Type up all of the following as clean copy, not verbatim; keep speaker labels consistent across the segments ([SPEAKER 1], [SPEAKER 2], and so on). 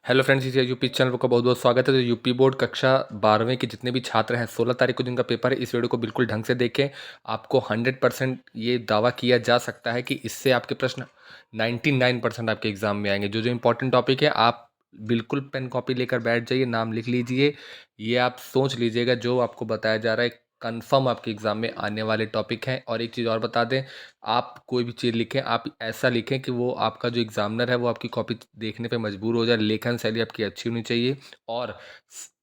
[SPEAKER 1] Hello friends, इस UP channel का बहुत बहुत स्वागत है। तो यूपी बोर्ड कक्षा 12वीं के जितने भी छात्र हैं, 16 तारीख को जिनका पेपर है, इस वीडियो को बिल्कुल ढंग से देखें। आपको 100% ये दावा किया जा सकता है कि इससे आपके प्रश्न 99% आपके एग्जाम में आएंगे। जो जो इंपॉर्टेंट टॉपिक है, आप बिल्कुल पेन कॉपी लेकर बैठ जाइए, नाम लिख लीजिए। ये आप सोच लीजिएगा, जो आपको बताया जा रहा है कंफर्म आपके एग्जाम में आने वाले टॉपिक हैं। और एक चीज़ और बता दें, आप कोई भी चीज़ लिखें, आप ऐसा लिखें कि वो आपका जो एग्जामिनर है वो आपकी कॉपी देखने पे मजबूर हो जाए। लेखन शैली आपकी अच्छी होनी चाहिए और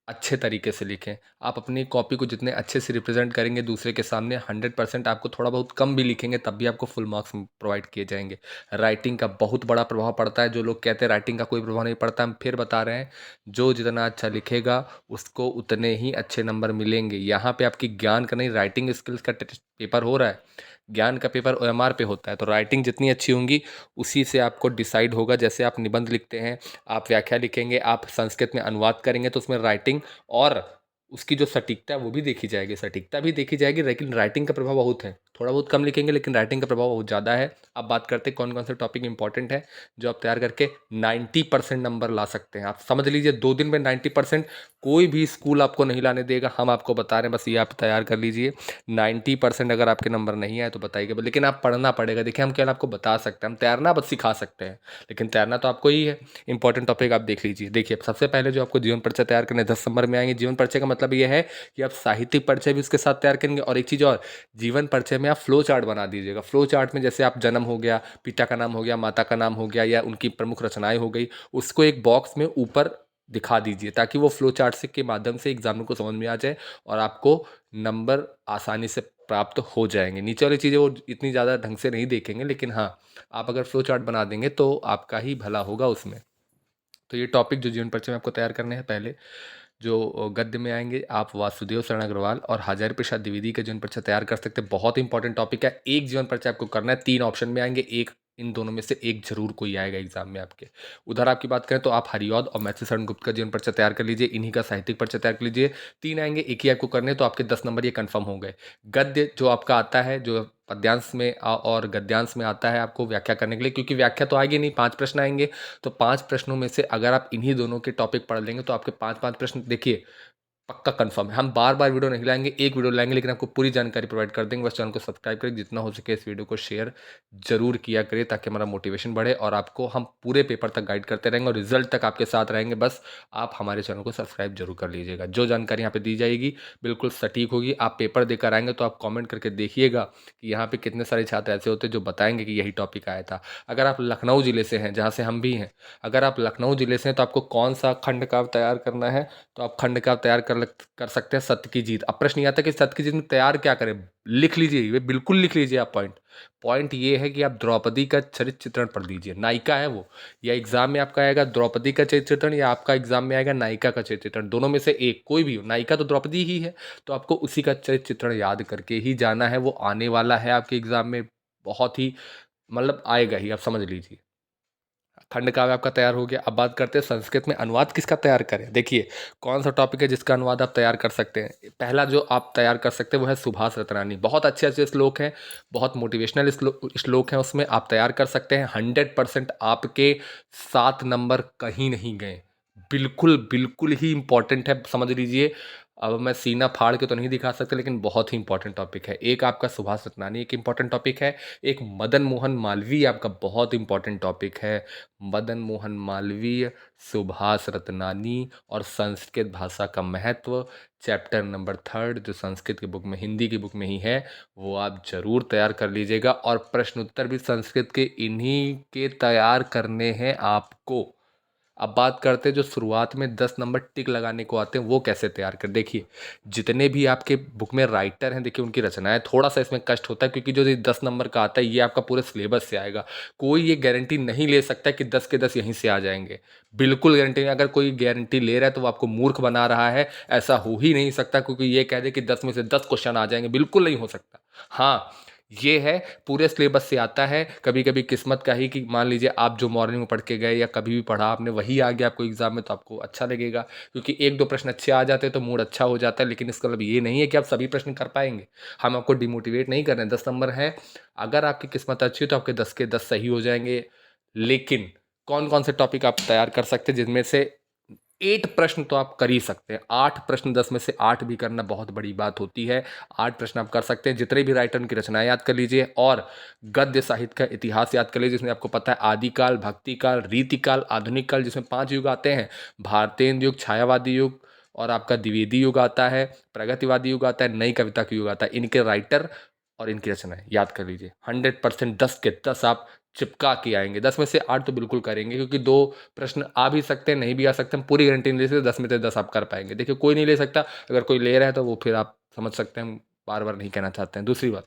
[SPEAKER 1] अच्छे तरीके से लिखें। आप अपनी कॉपी को जितने अच्छे से रिप्रेजेंट करेंगे दूसरे के सामने, 100% आपको थोड़ा बहुत कम भी लिखेंगे तब भी आपको फुल मार्क्स प्रोवाइड किए जाएंगे। राइटिंग का बहुत बड़ा प्रभाव पड़ता है। जो लोग कहते हैं राइटिंग का कोई प्रभाव नहीं पड़ता, हम फिर बता रहे हैं, जो जितना अच्छा लिखेगा उसको उतने ही अच्छे नंबर मिलेंगे। यहाँ पे आपकी ज्ञान का नहीं, राइटिंग स्किल्स का पेपर हो रहा है। ज्ञान का पेपर ओएमआर पे होता है। तो राइटिंग जितनी अच्छी होंगी उसी से आपको डिसाइड होगा। जैसे आप निबंध लिखते हैं, आप व्याख्या लिखेंगे, आप संस्कृत में अनुवाद करेंगे, तो उसमें राइटिंग और उसकी जो सटीकता है वो भी देखी जाएगी। सटीकता भी देखी जाएगी, लेकिन राइटिंग का प्रभाव बहुत है। थोड़ा बहुत कम लिखेंगे लेकिन राइटिंग का प्रभाव बहुत ज़्यादा है। अब बात करते हैं कौन कौन से टॉपिक इंपॉर्टेंट है जो आप तैयार करके 90% नंबर ला सकते हैं। आप समझ लीजिए, 2 दिन में 90% कोई भी स्कूल आपको नहीं लाने देगा। हम आपको बता रहे हैं, बस ये आप तैयार कर लीजिए। 90% अगर आपके नंबर नहीं आए तो बताइएगा, लेकिन आप पढ़ना पड़ेगा। देखिए, हम केवल आपको बता सकते हैं, हम तैरना बस सिखा सकते हैं, लेकिन तैरना तो आपको ही है। इंपॉर्टेंट टॉपिक आप देख लीजिए। देखिए, सबसे पहले जो आपको जीवन परिचय तैयार करने 10 नंबर में आएंगे। जीवन परिचय का मतलब ये है कि आप साहित्यिक परिचय भी उसके साथ तैयार करेंगे। और एक चीज़ और, जीवन परिचय में आप फ्लो चार्ट बना दीजिएगा। फ्लो चार्ट में जैसे आप जन्म हो गया, पिता का नाम हो गया, माता का नाम हो गया, या उनकी प्रमुख रचनाएं हो गई, उसको एक बॉक्स में ऊपर दिखा दीजिए, ताकि वो फ्लो चार्ट से के माध्यम से एग्जामिनर को समझ में आ जाए और आपको नंबर आसानी से प्राप्त हो जाएंगे। नीचे वाली चीज़ें वो इतनी ज़्यादा ढंग से नहीं देखेंगे, लेकिन हाँ, आप अगर फ्लो चार्ट बना देंगे तो आपका ही भला होगा उसमें। तो ये टॉपिक जो जीवन परिचय में आपको तैयार करने हैं, पहले जो गद्य में आएंगे, आप वासुदेव शरण अग्रवाल और हजारी प्रसाद द्विवेदी का जीवन परिचय तैयार कर सकते हैं। बहुत इंपॉर्टेंट टॉपिक है। एक जीवन परिचय आपको करना है, 3 ऑप्शन में आएंगे, एक इन दोनों में से एक जरूर कोई आएगा एग्जाम में आपके। उधर आपकी बात करें तो आप हरिऔध और मैथिली शरण गुप्त का जीवन परिचय तैयार कर लीजिए। इन्हीं का साहित्यिक परिचय तैयार कर लीजिए। 3 आएंगे, एक ही आपको करने, तो आपके 10 नंबर ये कंफर्म हो गए। गद्य जो आपका आता है, जो पद्यांश में और गद्यांश में आता है आपको व्याख्या करने के लिए, क्योंकि व्याख्या तो आएगी नहीं, 5 प्रश्न आएंगे। तो 5 प्रश्नों में से अगर आप इन्हीं दोनों के टॉपिक पढ़ लेंगे तो आपके 5-5 प्रश्न, देखिए, पक्का कंफर्म है। हम बार बार वीडियो नहीं लाएंगे, एक वीडियो लाएंगे, लेकिन आपको पूरी जानकारी प्रोवाइड कर देंगे। बस चैनल को सब्सक्राइब करें, जितना हो सके इस वीडियो को शेयर जरूर किया करें, ताकि हमारा मोटिवेशन बढ़े और आपको हम पूरे पेपर तक गाइड करते रहेंगे और रिजल्ट तक आपके साथ रहेंगे। बस आप हमारे चैनल को सब्सक्राइब जरूर कर लीजिएगा। जो जानकारी यहाँ पे दी जाएगी बिल्कुल सटीक होगी। आप पेपर देकर आएंगे तो आप कॉमेंट करके देखिएगा कि यहाँ पे कितने सारे छात्र ऐसे होते हैं जो बताएंगे कि यही टॉपिक आया था। अगर आप लखनऊ जिले से हैं, जहाँ से हम भी हैं, अगर आप लखनऊ जिले से हैं तो आपको कौन सा खंड काव्य तैयार करना है, तो आप खंड काव्य तैयार कर सकते हैं सत्य की जीत। अब प्रश्न ये आता है कि सत्य की जीत में तैयार क्या करें। लिख लीजिए, ये बिल्कुल लिख लीजिए आप। पॉइंट पॉइंट ये है कि आप द्रौपदी का चरित्र चित्रण पढ़ लीजिए। नायिका है वो, या एग्जाम में आपका आएगा द्रौपदी का चरित्र चित्रण, या आपका एग्जाम में आएगा नायिका का चरित्र चित्रण। दोनों में से एक कोई भी हो, नायिका तो द्रौपदी ही है, तो आपको उसी का चरित्र चित्रण याद करके ही जाना है। वो आने वाला है आपके एग्जाम में, बहुत ही मतलब आएगा ही, आप समझ लीजिए। खंड काव्य आपका तैयार हो गया। अब बात करते हैं संस्कृत में अनुवाद किसका तैयार करें। देखिए, कौन सा टॉपिक है जिसका अनुवाद आप तैयार कर सकते हैं। पहला जो आप तैयार कर सकते हैं वो है सुभाष रत्नानी। बहुत अच्छे अच्छे श्लोक हैं, बहुत मोटिवेशनल श्लोक हैं, उसमें आप तैयार कर सकते हैं। 100% आपके 7 नंबर कहीं नहीं गए। बिल्कुल बिल्कुल ही इंपॉर्टेंट है, समझ लीजिए। अब मैं सीना फाड़ के तो नहीं दिखा सकता, लेकिन बहुत ही इंपॉर्टेंट टॉपिक है। एक आपका सुभाष रत्नानी एक इंपॉर्टेंट टॉपिक है, एक मदन मोहन मालवीय आपका बहुत इंपॉर्टेंट टॉपिक है। मदन मोहन मालवीय, सुभाष रत्नानी और संस्कृत भाषा का महत्व, चैप्टर नंबर 3 जो संस्कृत की बुक में, हिंदी की बुक में ही है, वो आप जरूर तैयार कर लीजिएगा। और प्रश्न उत्तर भी संस्कृत के इन्हीं के तैयार करने हैं आपको। अब बात करते हैं जो शुरुआत में 10 नंबर टिक लगाने को आते हैं, वो कैसे तैयार कर। देखिए, जितने भी आपके बुक में राइटर हैं, देखिए उनकी रचनाएं, थोड़ा सा इसमें कष्ट होता है, क्योंकि जो ये 10 नंबर का आता है ये आपका पूरे सिलेबस से आएगा। कोई ये गारंटी नहीं ले सकता कि 10 के 10 यहीं से आ जाएंगे। बिल्कुल गारंटी नहीं। अगर कोई गारंटी ले रहा है तो वो आपको मूर्ख बना रहा है। ऐसा हो ही नहीं सकता, क्योंकि ये कह दे कि 10 में से 10 क्वेश्चन आ जाएंगे, बिल्कुल नहीं हो सकता। हाँ, ये है, पूरे सिलेबस से आता है। कभी कभी किस्मत का ही कि मान लीजिए आप जो मॉर्निंग में पढ़ के गए या कभी भी पढ़ा आपने वही आ गया आपको एग्जाम में, तो आपको अच्छा लगेगा, क्योंकि 1-2 प्रश्न अच्छे आ जाते हैं तो मूड अच्छा हो जाता है। लेकिन इसका मतलब ये नहीं है कि आप सभी प्रश्न कर पाएंगे। हम आपको डिमोटिवेट नहीं कर रहे हैं। 10 नंबर है, अगर आपकी किस्मत अच्छी हो तो आपके 10 के 10 सही हो जाएंगे। लेकिन कौन कौन से टॉपिक आप तैयार कर सकते हैं, जिनमें से 8 प्रश्न तो आप कर ही सकते हैं। 8 प्रश्न 10 में से 8 भी करना बहुत बड़ी बात होती है। 8 प्रश्न आप कर सकते हैं। जितने भी राइटर उनकी रचनाएं याद कर लीजिए और गद्य साहित्य का इतिहास याद कर लीजिए, जिसमें आपको पता है आदिकाल, भक्तिकाल, रीतिकाल, आधुनिक काल, जिसमें 5 युग आते हैं। भारतेंदु युग, छायावादी युग और आपका द्विवेदी युग आता है, प्रगतिवादी युग आता है, नई कविता का युग आता है। इनके राइटर और इनकी रचनाएं याद कर लीजिए। 100% 10 के 10 आप चिपका के आएंगे। 10 में से 8 तो बिल्कुल करेंगे, क्योंकि 2 प्रश्न आ भी सकते हैं, नहीं भी आ सकते। हम पूरी गारंटी नहीं ले सकते 10 में से 10 आप कर पाएंगे। देखिए कोई नहीं ले सकता, अगर कोई ले रहा है तो वो फिर आप समझ सकते हैं हम बार बार नहीं कहना चाहते हैं। दूसरी बात,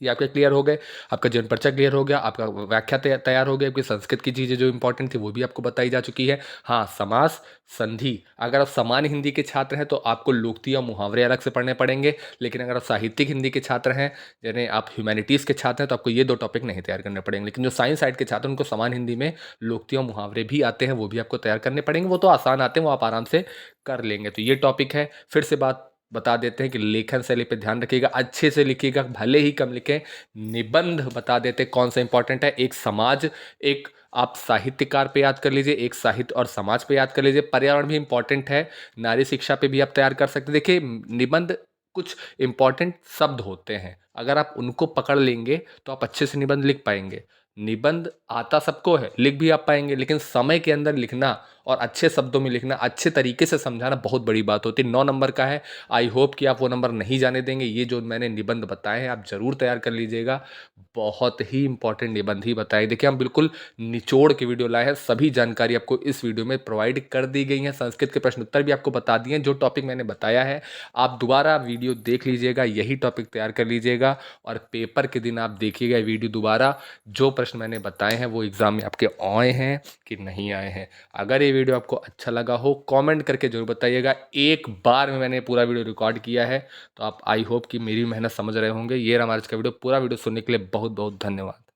[SPEAKER 1] ये आपके क्लियर हो गए, आपका जीवन परिचय क्लियर हो गया, आपका व्याख्या तैयार हो गई, आपकी संस्कृत की चीज़ें जो इंपॉर्टेंट थी वो भी आपको बताई जा चुकी है। हाँ, समास, संधि, अगर आप सामान्य हिंदी के छात्र हैं तो आपको लोकती और मुहावरे अलग से पढ़ने पड़ेंगे, लेकिन अगर आप साहित्यिक हिंदी के छात्र हैं, यानी आप ह्यूमैनिटीज़ के छात्र हैं, तो आपको ये 2 टॉपिक नहीं तैयार करने पड़ेंगे। लेकिन जो साइंस साइड के छात्र हैं उनको सामान्य हिंदी में लोकती और मुहावरे भी आते हैं, वो भी आपको तैयार करने पड़ेंगे। वो तो आसान आते हैं, वो आप आराम से कर लेंगे। तो ये टॉपिक है। फिर से बात बता देते हैं कि लेखन शैली पे ध्यान रखिएगा, अच्छे से लिखिएगा, भले ही कम लिखें। निबंध बता देते कौन सा इंपॉर्टेंट है। एक समाज, एक आप साहित्यकार पे याद कर लीजिए, एक साहित्य और समाज पे याद कर लीजिए। पर्यावरण भी इंपॉर्टेंट है, नारी शिक्षा पे भी आप तैयार कर सकते हैं। देखिए निबंध कुछ इंपॉर्टेंट शब्द होते हैं, अगर आप उनको पकड़ लेंगे तो आप अच्छे से निबंध लिख पाएंगे। निबंध आता सबको है, लिख भी आप पाएंगे, लेकिन समय के अंदर लिखना और अच्छे शब्दों में लिखना, अच्छे तरीके से समझाना बहुत बड़ी बात होती है। 9 नंबर का है, आई होप कि आप वो नंबर नहीं जाने देंगे। ये जो मैंने निबंध बताए हैं आप जरूर तैयार कर लीजिएगा, बहुत ही इंपॉर्टेंट निबंध ही बताए। देखिए हम बिल्कुल निचोड़ के वीडियो लाए हैं, सभी जानकारी आपको इस वीडियो में प्रोवाइड कर दी गई है। संस्कृत के प्रश्न उत्तर भी आपको बता दिए हैं, जो टॉपिक मैंने बताया है आप दोबारा वीडियो देख लीजिएगा, यही टॉपिक तैयार कर लीजिएगा और पेपर के दिन आप देखिएगा वीडियो दोबारा, जो प्रश्न मैंने बताए हैं वो एग्जाम में आपके आए हैं कि नहीं आए हैं। अगर ये वीडियो आपको अच्छा लगा हो कमेंट करके जरूर बताइएगा। एक बार में मैंने पूरा वीडियो रिकॉर्ड किया है, तो आप आई होप कि मेरी मेहनत समझ रहे होंगे। ये रहा हमारा आज का वीडियो। पूरा वीडियो सुनने के लिए बहुत बहुत धन्यवाद।